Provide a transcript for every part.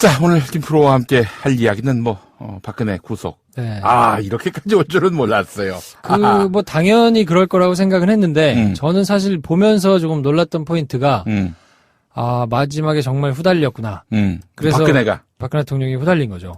자, 오늘 김프로와 함께 할 이야기는 박근혜 구속. 네. 이렇게까지 올 줄은 몰랐어요. 당연히 그럴 거라고 생각은 했는데, 저는 사실 보면서 조금 놀랐던 포인트가, 마지막에 정말 후달렸구나. 그래서 박근혜 대통령이 후달린 거죠.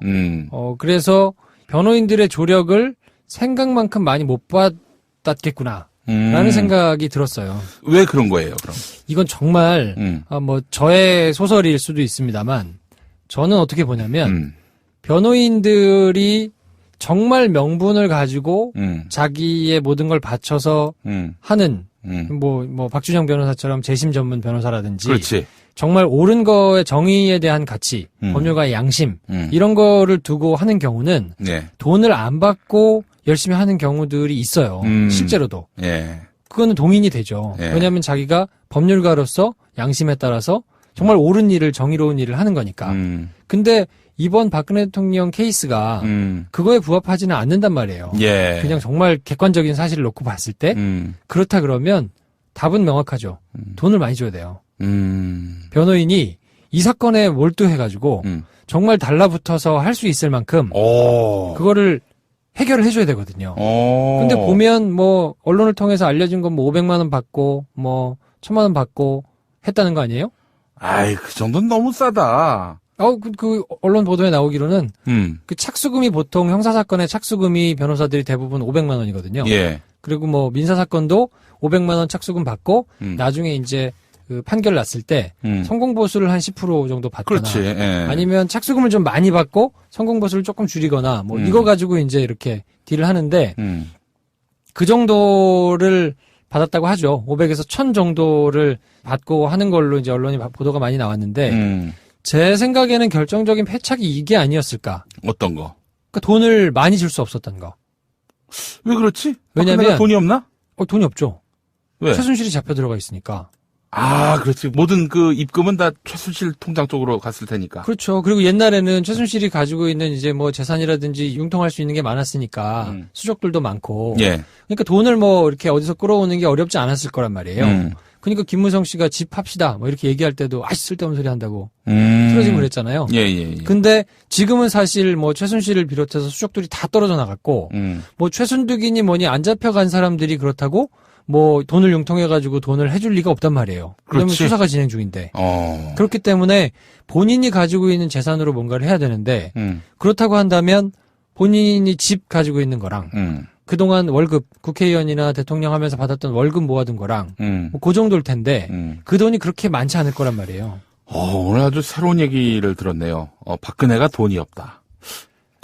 그래서 변호인들의 조력을 생각만큼 많이 못 받았겠구나. 라는 생각이 들었어요. 왜 그런 거예요, 그럼? 이건 정말, 저의 소설일 수도 있습니다만, 저는 어떻게 보냐면, 변호인들이 정말 명분을 가지고 자기의 모든 걸 바쳐서 하는, 박준영 변호사처럼 재심 전문 변호사라든지, 그렇지. 정말 옳은 거의 정의에 대한 가치, 법률가의 양심, 이런 거를 두고 하는 경우는, 네. 돈을 안 받고 열심히 하는 경우들이 있어요. 실제로도. 예. 그거는 동의이 되죠. 예. 왜냐하면 자기가 법률가로서 양심에 따라서 정말 옳은 일을, 정의로운 일을 하는 거니까. 근데 이번 박근혜 대통령 케이스가 그거에 부합하지는 않는단 말이에요. 예. 그냥 정말 객관적인 사실을 놓고 봤을 때 그렇다 그러면 답은 명확하죠. 돈을 많이 줘야 돼요. 변호인이 이 사건에 몰두해가지고 정말 달라붙어서 할 수 있을 만큼 그거를 해결을 해줘야 되거든요. 근데 보면 언론을 통해서 알려진 건 500만 원 받고 1000만 원 받고 했다는 거 아니에요? 그 정도는 너무 싸다. 언론 보도에 나오기로는 그 착수금이 보통 형사사건의 착수금이 변호사들이 대부분 500만 원이거든요. 예. 그리고 민사사건도 500만 원 착수금 받고 나중에 이제 그 판결 났을 때 성공보수를 한 10% 정도 받거나 그렇지. 예. 아니면 착수금을 좀 많이 받고 성공보수를 조금 줄이거나 이거 가지고 이제 이렇게 딜을 하는데 그 정도를 받았다고 하죠. 500에서 1000 정도를 받고 하는 걸로 이제 언론이 보도가 많이 나왔는데 제 생각에는 결정적인 패착이 이게 아니었을까. 어떤 거? 그러니까 돈을 많이 줄 수 없었던 거. 왜 그렇지? 왜냐면 돈이 없나? 돈이 없죠. 왜? 최순실이 잡혀 들어가 있으니까. 그렇지. 모든 입금은 다 최순실 통장 쪽으로 갔을 테니까. 그렇죠. 그리고 옛날에는 최순실이 가지고 있는 이제 재산이라든지 융통할 수 있는 게 많았으니까 수족들도 많고. 예. 그러니까 돈을 이렇게 어디서 끌어오는 게 어렵지 않았을 거란 말이에요. 그러니까 김무성 씨가 집 합시다 이렇게 얘기할 때도 쓸데없는 소리 한다고 틀어지고 그랬잖아요. 예. 근데 지금은 사실 최순실을 비롯해서 수족들이 다 떨어져 나갔고 최순득이니 뭐니 안 잡혀간 사람들이 그렇다고 돈을 융통해가지고 돈을 해줄 리가 없단 말이에요. 그러면 그렇지. 수사가 진행 중인데. 그렇기 때문에 본인이 가지고 있는 재산으로 뭔가를 해야 되는데, 그렇다고 한다면 본인이 집 가지고 있는 거랑, 그동안 월급, 국회의원이나 대통령 하면서 받았던 월급 모아둔 거랑, 그 정도일 텐데, 그 돈이 그렇게 많지 않을 거란 말이에요. 오늘 아주 새로운 얘기를 들었네요. 박근혜가 돈이 없다.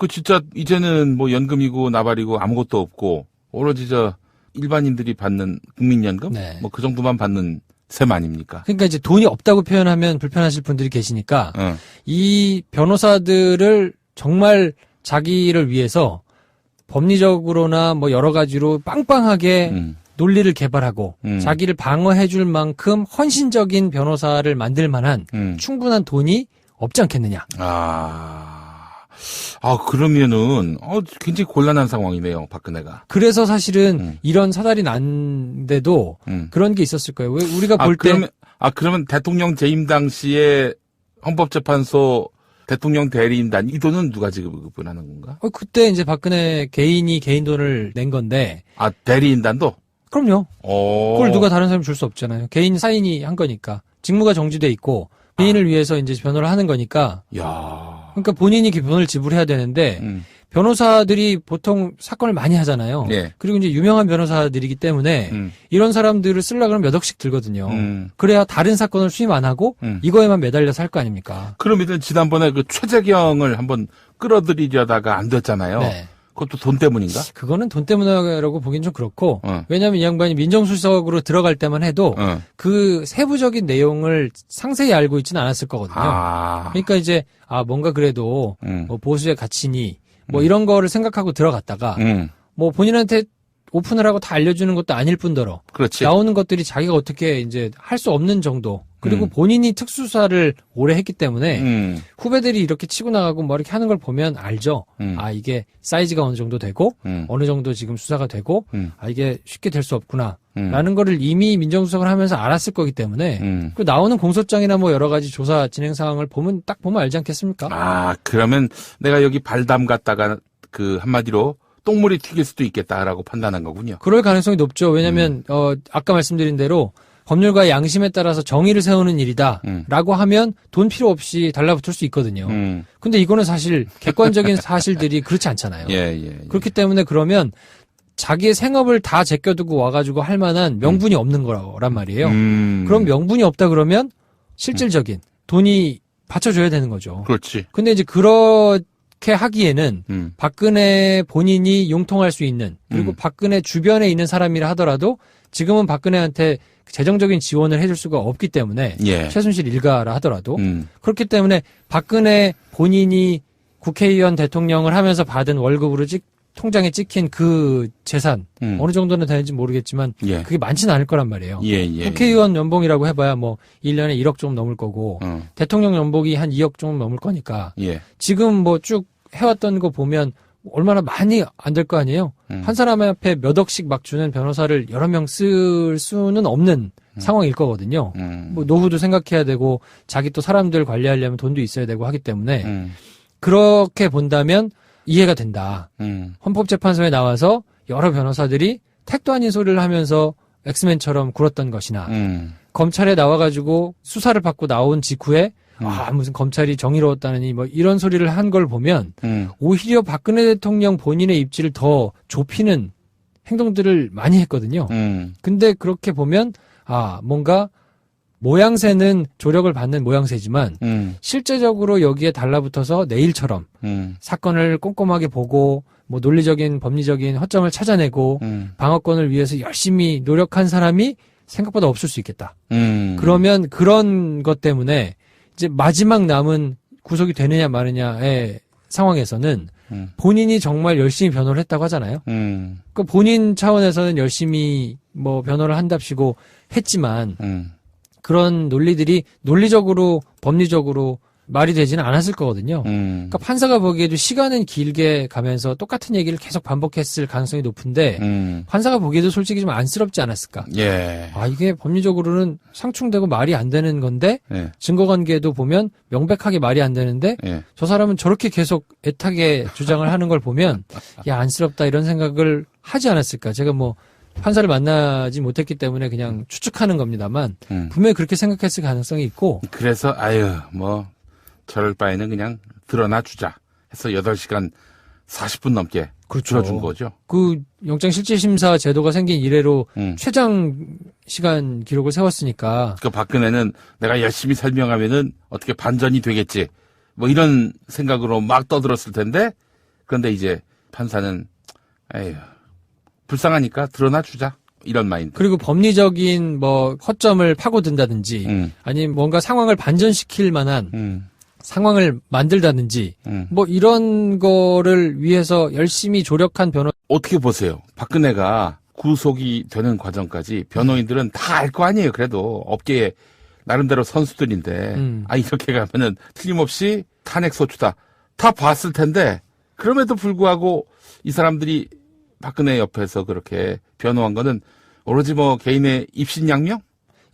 진짜 이제는 연금이고 나발이고 아무것도 없고, 오로지 일반인들이 받는 국민연금? 네. 그 정도만 받는 셈 아닙니까? 그러니까 이제 돈이 없다고 표현하면 불편하실 분들이 계시니까, 이 변호사들을 정말 자기를 위해서 법리적으로나 여러 가지로 빵빵하게 논리를 개발하고 자기를 방어해줄 만큼 헌신적인 변호사를 만들 만한 충분한 돈이 없지 않겠느냐. 그러면은 굉장히 곤란한 상황이네요, 박근혜가. 그래서 사실은 이런 사달이 난데도 그런 게 있었을 거예요. 왜 우리가 볼 때 그러면 대통령 재임 당시에 헌법재판소 대통령 대리인단 이 돈은 누가 지급을 하는 건가? 그때 이제 박근혜 개인이 개인 돈을 낸 건데. 대리인단도? 그럼요. 그걸 누가 다른 사람이 줄 수 없잖아요. 개인 사인이 한 거니까. 직무가 정지돼 있고 개인을 위해서 이제 변호를 하는 거니까. 그러니까 본인이 돈을 지불해야 되는데 변호사들이 보통 사건을 많이 하잖아요. 예. 그리고 이제 유명한 변호사들이기 때문에 이런 사람들을 쓰려고 그러면 몇 억씩 들거든요. 그래야 다른 사건을 수임 안 하고 이거에만 매달려서 할 거 아닙니까? 그러면 지난번에 최재경을 한번 끌어들이려다가 안 됐잖아요. 네. 그것도 돈 때문인가? 그거는 돈 때문이라고 보긴 좀 그렇고 왜냐하면 이 양반이 민정수석으로 들어갈 때만 해도 그 세부적인 내용을 상세히 알고 있지는 않았을 거거든요. 그러니까 이제 뭔가 그래도 보수의 가치니 이런 거를 생각하고 들어갔다가 본인한테 오픈을 하고 다 알려주는 것도 아닐 뿐더러 그렇지. 나오는 것들이 자기가 어떻게 이제 할 수 없는 정도 그리고 본인이 특수수사를 오래 했기 때문에 후배들이 이렇게 치고 나가고 뭐 이렇게 하는 걸 보면 알죠. 아, 이게 사이즈가 어느 정도 되고 어느 정도 지금 수사가 되고 아, 이게 쉽게 될 수 없구나. 라는 거를 이미 민정수석을 하면서 알았을 거기 때문에 그 나오는 공소장이나 뭐 여러 가지 조사 진행 상황을 보면 딱 보면 알지 않겠습니까? 아, 그러면 내가 여기 발 담갔다가 그 한마디로 똥물이 튀길 수도 있겠다라고 판단한 거군요. 그럴 가능성이 높죠. 왜냐하면 아까 말씀드린 대로 법률과 양심에 따라서 정의를 세우는 일이다 라고 하면 돈 필요 없이 달라붙을 수 있거든요. 근데 이거는 사실 객관적인 사실들이 그렇지 않잖아요. 예. 그렇기 때문에 그러면 자기의 생업을 다 제껴두고 와가지고 할 만한 명분이 없는 거란 말이에요. 그럼 명분이 없다 그러면 실질적인 돈이 받쳐줘야 되는 거죠. 그렇지. 근데 이제 그렇게 하기에는 박근혜 본인이 용통할 수 있는 그리고 박근혜 주변에 있는 사람이라 하더라도 지금은 박근혜한테 재정적인 지원을 해줄 수가 없기 때문에 예. 최순실 일가라 하더라도 그렇기 때문에 박근혜 본인이 국회의원 대통령을 하면서 받은 월급으로 통장에 찍힌 그 재산 어느 정도는 되는지 모르겠지만 예. 그게 많지는 않을 거란 말이에요. 예. 국회의원 연봉이라고 해봐야 뭐 1년에 1억 좀 넘을 거고 대통령 연봉이 한 2억 좀 넘을 거니까 예. 지금 뭐 쭉 해왔던 거 보면 얼마나 많이 안 될 거 아니에요. 한 사람 앞에 몇 억씩 막 주는 변호사를 여러 명 쓸 수는 없는 상황일 거거든요. 뭐 노후도 생각해야 되고 자기 또 사람들 관리하려면 돈도 있어야 되고 하기 때문에 그렇게 본다면 이해가 된다. 헌법재판소에 나와서 여러 변호사들이 택도 아닌 소리를 하면서 엑스맨처럼 굴었던 것이나 검찰에 나와가지고 수사를 받고 나온 직후에 아 무슨 검찰이 정의로웠다느니 뭐 이런 소리를 한 걸 보면 오히려 박근혜 대통령 본인의 입지를 더 좁히는 행동들을 많이 했거든요. 근데 그렇게 보면 아 뭔가 모양새는 조력을 받는 모양새지만 실제적으로 여기에 달라붙어서 내일처럼 사건을 꼼꼼하게 보고 뭐 논리적인 법리적인 허점을 찾아내고 방어권을 위해서 열심히 노력한 사람이 생각보다 없을 수 있겠다. 그러면 그런 것 때문에 이제 마지막 남은 구속이 되느냐 마느냐의 상황에서는 본인이 정말 열심히 변호를 했다고 하잖아요. 그 본인 차원에서는 열심히 뭐 변호를 한답시고 했지만 그런 논리들이 논리적으로 법리적으로 말이 되지는 않았을 거거든요. 그러니까 판사가 보기에도 시간은 길게 가면서 똑같은 얘기를 계속 반복했을 가능성이 높은데 판사가 보기에도 솔직히 좀 안쓰럽지 않았을까. 예. 아 이게 법리적으로는 상충되고 말이 안 되는 건데 예. 증거관계도 보면 명백하게 말이 안 되는데 예. 저 사람은 저렇게 계속 애타게 주장을 하는 걸 보면 야 안쓰럽다 이런 생각을 하지 않았을까. 제가 뭐 판사를 만나지 못했기 때문에 그냥 추측하는 겁니다만 분명히 그렇게 생각했을 가능성이 있고 그래서 아유 뭐 저럴 바에는 그냥 드러나 주자 해서 8시간 40분 넘게 그렇죠. 줄여준 거죠. 그 영장실질심사 제도가 생긴 이래로 최장 시간 기록을 세웠으니까 그 박근혜는 내가 열심히 설명하면은 어떻게 반전이 되겠지 뭐 이런 생각으로 막 떠들었을 텐데 그런데 이제 판사는 에휴 불쌍하니까 드러나 주자 이런 마인드. 그리고 법리적인 뭐 허점을 파고든다든지 아니면 뭔가 상황을 반전시킬 만한 상황을 만들다든지 뭐 이런 거를 위해서 열심히 조력한 변호 어떻게 보세요? 박근혜가 구속이 되는 과정까지 변호인들은 다 알 거 아니에요. 그래도 업계에 나름대로 선수들인데 아 이렇게 가면은 틀림없이 탄핵 소추다 다 봤을 텐데 그럼에도 불구하고 이 사람들이 박근혜 옆에서 그렇게 변호한 거는 오로지 뭐 개인의 입신양명?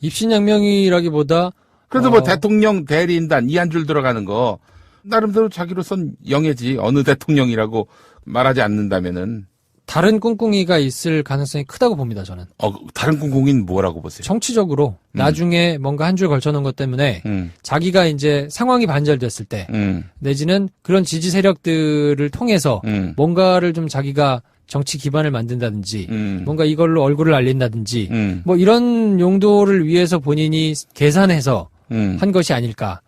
입신양명이라기보다 그래도 뭐 대통령 대리인단 이 한 줄 들어가는 거 나름대로 자기로선 영예지 어느 대통령이라고 말하지 않는다면은 다른 꿍꿍이가 있을 가능성이 크다고 봅니다 저는. 다른 꿍꿍이는 뭐라고 보세요? 정치적으로 나중에 뭔가 한 줄 걸쳐놓은 것 때문에 자기가 이제 상황이 반절됐을 때 내지는 그런 지지 세력들을 통해서 뭔가를 좀 자기가 정치 기반을 만든다든지 뭔가 이걸로 얼굴을 알린다든지 뭐 이런 용도를 위해서 본인이 계산해서 한 것이 아닐까.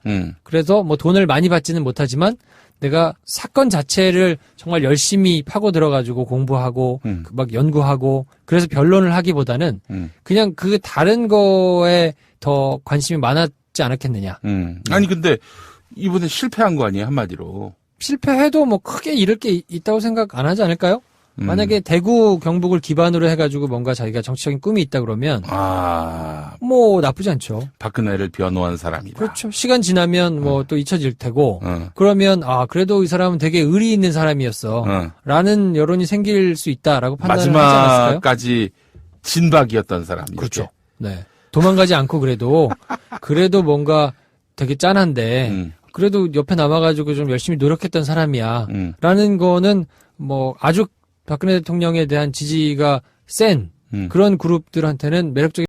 그래서 뭐 돈을 많이 받지는 못하지만 내가 사건 자체를 정말 열심히 파고 들어가지고 공부하고 막 연구하고 그래서 변론을 하기보다는 그냥 그 다른 거에 더 관심이 많았지 않았겠느냐. 아니 근데 이번에 실패한 거 아니에요 한마디로. 실패해도 뭐 크게 잃을 게 있다고 생각 안 하지 않을까요? 만약에 대구 경북을 기반으로 해가지고 뭔가 자기가 정치적인 꿈이 있다 그러면 뭐 나쁘지 않죠. 박근혜를 변호한 사람이다. 그렇죠. 시간 지나면 뭐 또 잊혀질 테고 그러면 그래도 이 사람은 되게 의리 있는 사람이었어 라는 여론이 생길 수 있다라고 판단을 하지 않았을까요? 마지막까지 진박이었던 사람이죠. 그렇죠. 네. 도망가지 않고 그래도 뭔가 되게 짠한데 그래도 옆에 남아가지고 좀 열심히 노력했던 사람이야 라는 거는 뭐 아주 박근혜 대통령에 대한 지지가 센 그런 그룹들한테는 매력적인